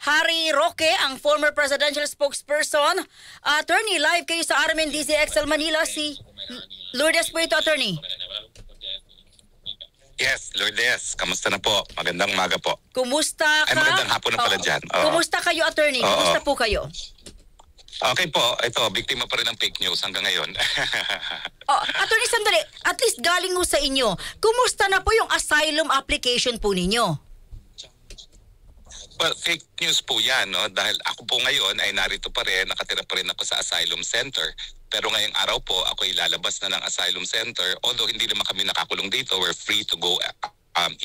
Harry Roque, ang former presidential spokesperson. Attorney, live kayo sa RMN DZXL Manila. Si Lourdes po ito, attorney. Yes, Lourdes. Kamusta na po? Magandang umaga po. Kumusta ka? Ay, magandang hapon na pala dyan. Kumusta kayo, attorney? Kumusta po kayo? Okay po. Ito, biktima pa rin ng fake news hanggang ngayon. Attorney, sandali. At least galing ho sa inyo. Kumusta na po yung asylum application po ninyo? Well, fake news po yan, no? Dahil ako po ngayon ay narito pa rin, nakatira pa rin ako sa asylum center. Pero ngayong araw po, ako ilalabas na ng asylum center. Although hindi naman kami nakakulong dito, we're free to go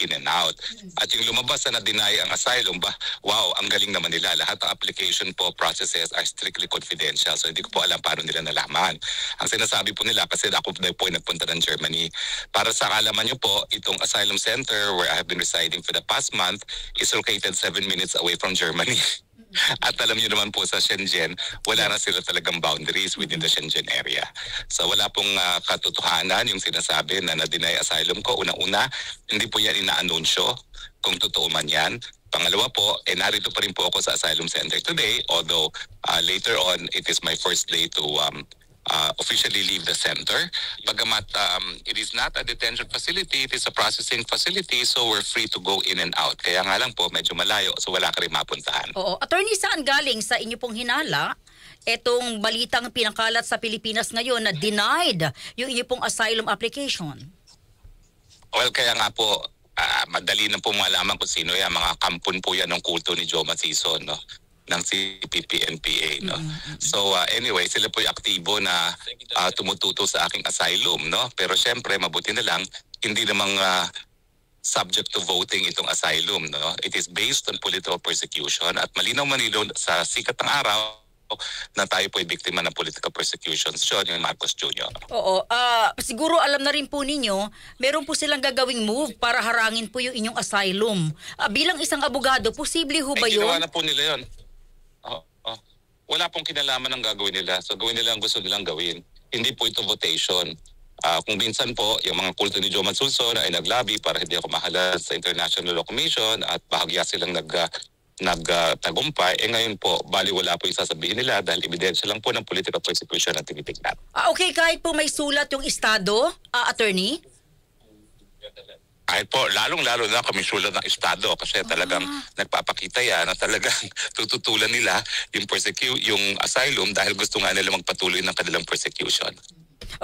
in and out. At yung lumabas na na-deny ang asylum, wow, ang galing naman nila. Lahat ng application po, processes are strictly confidential. So hindi ko po alam paano nila nalaman. Ang sinasabi po nila, kasi ako po ay nagpunta ng Germany. Para sa kaalaman nyo po, itong asylum center where I have been residing for the past month is located 7 minutes away from Germany. At alam niyo naman po sa Shenzhen, wala na sila talagang boundaries within the Shenzhen area. So wala pong katotohanan yung sinasabi na na-deny asylum ko. Una-una, hindi po yan inaanunsyo kung totoo man yan. Pangalawa po, narito pa rin po ako sa asylum center today, although later on, it is my first day to officially leave the center. Bagamat it is not a detention facility, it is a processing facility, so we're free to go in and out. Kaya nga lang po, medyo malayo, so wala ka rin mapuntahan. Oo. Attorney, saan galing sa inyo pong hinala etong balitang pinakalat sa Pilipinas ngayon na denied yung inyo pong asylum application? Well, kaya nga po, madali na po malaman kung sino yan. Mga kampon po yan ng kulto ni Joe Mansison, no? Ng CPP-NPA, no? So anyway, sila po yung aktibo na tumututo sa aking asylum, no? Pero syempre, mabuti na lang, hindi namang subject to voting itong asylum, no? It is based on political persecution at malinaw-malinaw sa sikat ng araw na tayo po ay biktima ng political persecution. So, yung Marcos Jr. Oo. Siguro alam na rin po ninyo, meron po silang gagawing move para harangin po yung inyong asylum. Bilang isang abogado, posible ho ba yun? Ginawa na po nila yun. Wala pong kinalaman ng gagawin nila. So gawin nila ang gusto nilang gawin. Hindi po ito votation. Kung minsan po, yung mga kulto ni Joe Mansunson ay naglabi para hindi ako mahalal sa International Law Commission at bahagya silang nagtagumpay, ngayon po, baliwala po yung sasabihin nila dahil ebidensya lang po ng political persecution ang tinitignan. Okay, kahit po may sulat yung Estado, attorney? Kahit po, lalong-lalo na kami sulat ng Estado kasi talagang nagpapakita yan na talagang tututulan nila yung asylum dahil gusto nga nila magpatuloy ng kanilang persecution.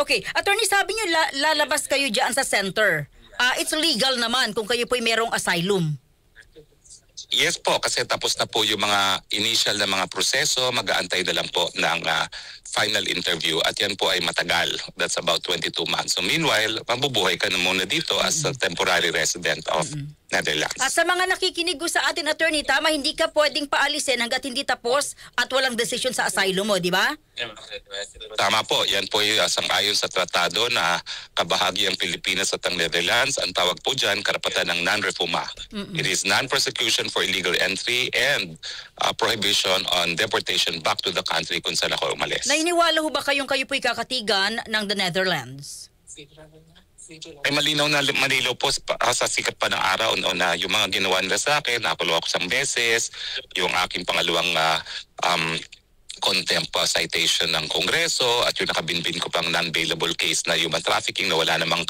Okay, attorney, sabi niyo lalabas kayo dyan sa center. It's legal naman kung kayo po'y merong asylum. Yes po, kasi tapos na po yung mga initial na mga proseso, mag-aantay na lang po ng final interview at yan po ay matagal. That's about 22 months. So meanwhile, mabubuhay ka na muna dito as a temporary resident of Netherlands. At sa mga nakikinig sa atin, attorney, tama, hindi ka pwedeng paalisin hanggat hindi tapos at walang desisyon sa asylum mo, di ba? Tama po, yan po yung sang-ayon sa tratado na kabahagi ang Pilipinas at ang Netherlands. Ang tawag po dyan, karapatan ng non-refuma. It is non-persecution for illegal entry and prohibition on deportation back to the country kung saan ako umalis. Nainiwala ho ba kayo po'y kakatigan ng the Netherlands? Ay malinaw na manilaw po sa sikat pa ng araw no, na yung mga ginawa nila sa akin, nakulong ako isang beses, yung aking pangalawang contempt citation ng Kongreso at yung nakabinbin ko pang non-bailable case na human trafficking na wala namang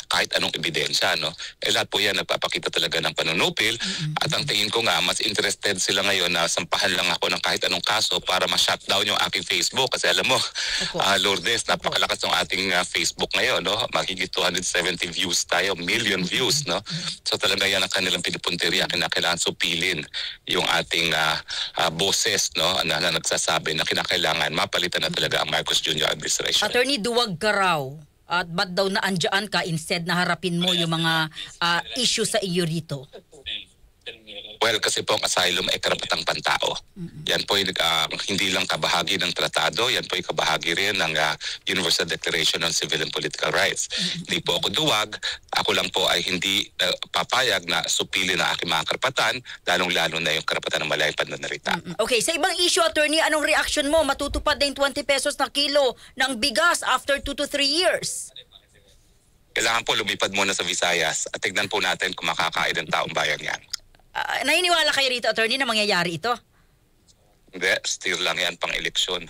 kahit anong ebidensya. No? Lahat po yan nagpapakita talaga ng panunupil at ang tingin ko nga mas interested sila ngayon na sampahan lang ako ng kahit anong kaso para ma-shutdown yung aking Facebook kasi alam mo, Lourdes, napakalakas ng ating Facebook ngayon. No? Magigit 270 views tayo, million views. No? So talaga yan ang kanilang pinupunteriya, kailangan supilin yung ating boses no? na nagsasabi na kinakailangan mapalitan na talaga ang Marcos Jr. administration. Attorney, duwag ka raw. At ba't daw naandyan ka instead na harapin mo yung mga issue sa iyo rito? Well, kasi po ang asylum ay karapatang pantao. Yan po hindi lang kabahagi ng tratado, yan po ay kabahagi rin ng Universal Declaration on Civil and Political Rights. Hindi po ako duwag, ako lang po ay hindi papayag na supili na aking mga karapatan, lalong-lalo na yung karapatan ng malayang pananarita. Okay, sa ibang issue, attorney, anong reaction mo? Matutupad na yung 20 pesos na kilo ng bigas after 2 to 3 years. Kailangan po lumipad muna sa Visayas at tignan po natin kung makakain ng taong bayan yan. Naniniwala kayo rito, attorney, na mangyayari ito? Hindi, steer lang yan pang eleksyon.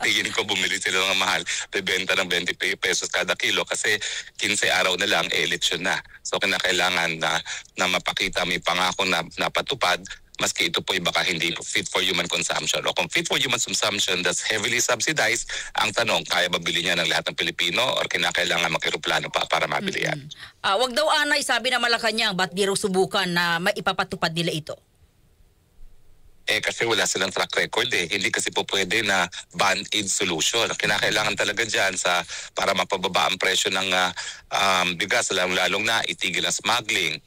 Tingin ko bumili sila ng mahal, bebenta ng 20 pesos kada kilo kasi 15 araw na lang, eleksyon na. So kinakailangan na mapakita may pangako na napatupad, maski ito po baka hindi fit for human consumption. O kung fit for human consumption that's heavily subsidized, ang tanong, kaya ba bili niya ng lahat ng Pilipino or kinakailangan mag-eroplano pa para mabili yan? Wag daw anay, sabi na Malacanang, ba't di raw subukan na maipapatupad nila ito? Kasi wala silang track record Hindi kasi po pwede na band-aid solution. Kinakailangan talaga dyan para mapababa ang presyo ng bigas, lalong na itigil ang smuggling.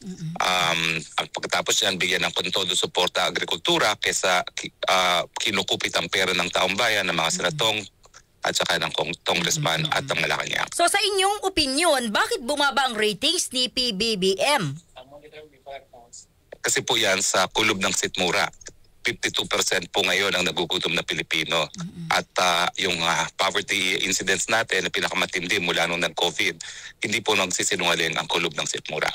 Pagkatapos yan, bigyan ng kontodo suporta agrikultura kesa kinukupit ang pera ng taong bayan, ng mga senatong at saka ng congressman at ng Malacanang. So sa inyong opinion, bakit bumaba ang ratings ni PBBM? Kasi po yan sa kulob ng Sitmura. 52% po ngayon ang nagugutom na Pilipino. At yung poverty incidence natin na pinakamatindi mula nung nag-COVID, hindi po nagsisinungaling ang kulob ng Sitmura.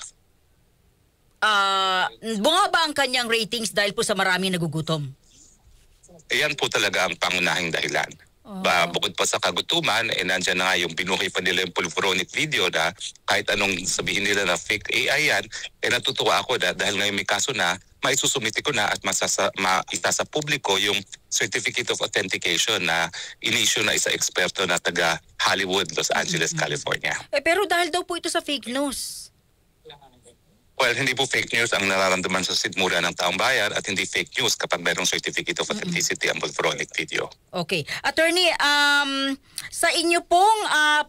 Bumaba ang kanyang ratings dahil po sa maraming nagugutom? Yan po talaga ang pangunahing dahilan. Bukod pa sa kagutuman, nandyan na nga yung binuhay pa nila yung pulveronic video na kahit anong sabihin nila na fake AI yan, natutuwa ako dahil ngayon may kaso na, maisusumiti ko na at maita sa publiko yung Certificate of Authentication na in-issue na isa eksperto na taga Hollywood, Los Angeles, California. Pero dahil daw po ito sa fake news. Well, hindi po fake news ang nararamdaman sa Sitmura ng taong bayan at hindi fake news kapag mayroong Certificate of Authenticity ang pulveronic video. Okay. Attorney, sa inyo pong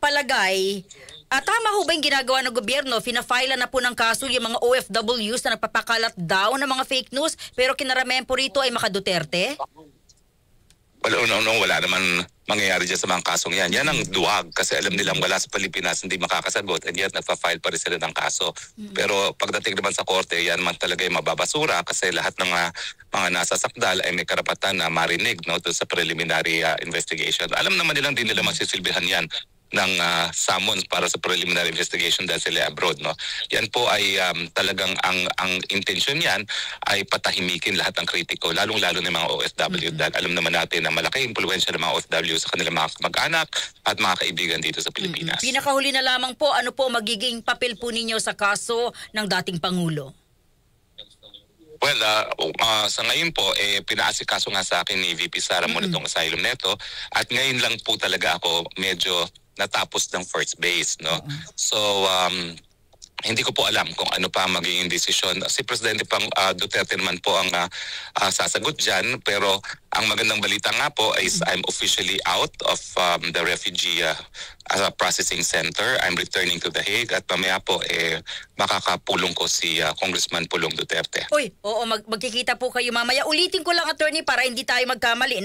palagay, tama ho ba yung ginagawa ng gobyerno? Fina-file na po ng kaso yung mga OFWs na nagpapakalat daw ng mga fake news pero kinaramihan po rito ay maka Duterte? Well, wala naman mangyayari dyan sa mga kasong yan. Yan ang duwag kasi alam nilang wala sa Pilipinas hindi makakasagot and yet nagpa-file pa rin sila ng kaso. Pero pagdating naman sa korte, yan man talaga yung mababasura kasi lahat ng mga nasa sakdal ay may karapatan na marinig sa preliminary investigation. Alam naman nilang din nila magsisilbihan yan ng summons para sa preliminary investigation dahil sila abroad. Yan po ay talagang ang intention yan ay patahimikin lahat ng kritiko, lalong-lalo ng mga OFW dahil alam naman natin na malaki impluwensya ng mga OFW sa kanilang mga mag-anak at mga kaibigan dito sa Pilipinas. Pinakahuli na lamang po, ano po magiging papel po ninyo sa kaso ng dating Pangulo? Well, sa ngayon po, pinaasikaso nga sa akin ni VP Sara muna itong asylum neto at ngayon lang po talaga ako medyo natapos ng first base, So, hindi ko po alam kung ano pa magiging desisyon. Si Presidente Duterte naman po ang sasagot dyan, pero ang magandang balita nga po is I'm officially out of the refugee processing center. I'm returning to The Hague at mamaya po makakapulong ko si Congressman Pulong Duterte. Oo, magkikita po kayo mamaya. Ulitin ko lang, attorney, para hindi tayo magkamali,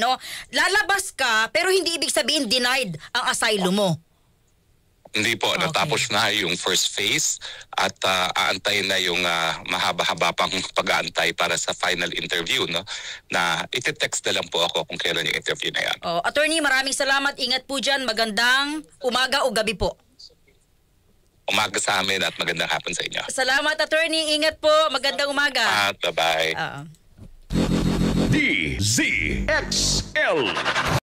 Lalabas ka, pero hindi ibig sabihin denied ang asylum mo. Hindi po, natapos na yung first phase at aantayin na yung mahaba-haba pang pag-aantay para sa final interview, na iti-text na lang po ako kung kailan yung interview na yan. Attorney, maraming salamat. Ingat po dyan. Magandang umaga o gabi po. Umaga sa amin at magandang hapon sa inyo. Salamat, attorney. Ingat po. Magandang umaga. Bye-bye. DZXL